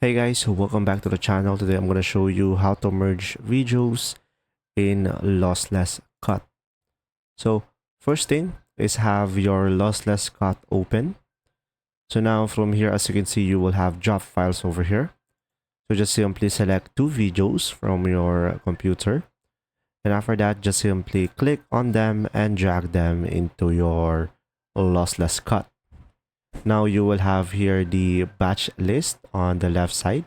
Hey guys, welcome back to the channel. Today I'm going to show you how to merge videos in LosslessCut. So first thing is have your LosslessCut open. So now from here, as you can see, you will have drop files over here. So just simply select two videos from your computer. And after that, just simply click on them and drag them into your LosslessCut. Now you will have here the batch list on the left side.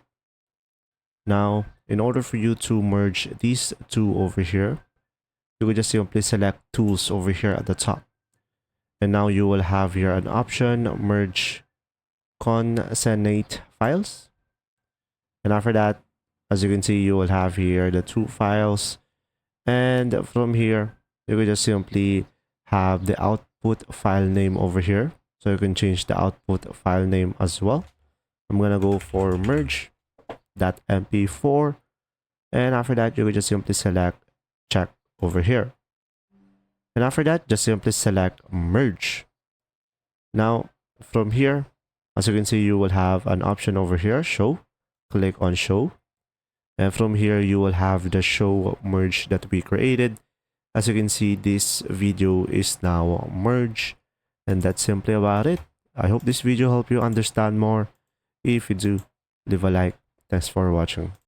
Now, in order for you to merge these two over here, you will just simply select tools over here at the top. And now you will have here an option, merge concatenate files. And after that, as you can see, you will have here the two files. And from here, you will just simply have the output file name over here. So you can change the output file name as well. I'm going to go for merge.mp4. And after that, you will just simply select check over here. And after that, just simply select merge. Now, from here, as you can see, you will have an option over here, show. Click on show. And from here, you will have the show merge that we created. As you can see, this video is now merged. And that's simply about it. I hope this video helped you understand more. If you do, leave a like. Thanks for watching.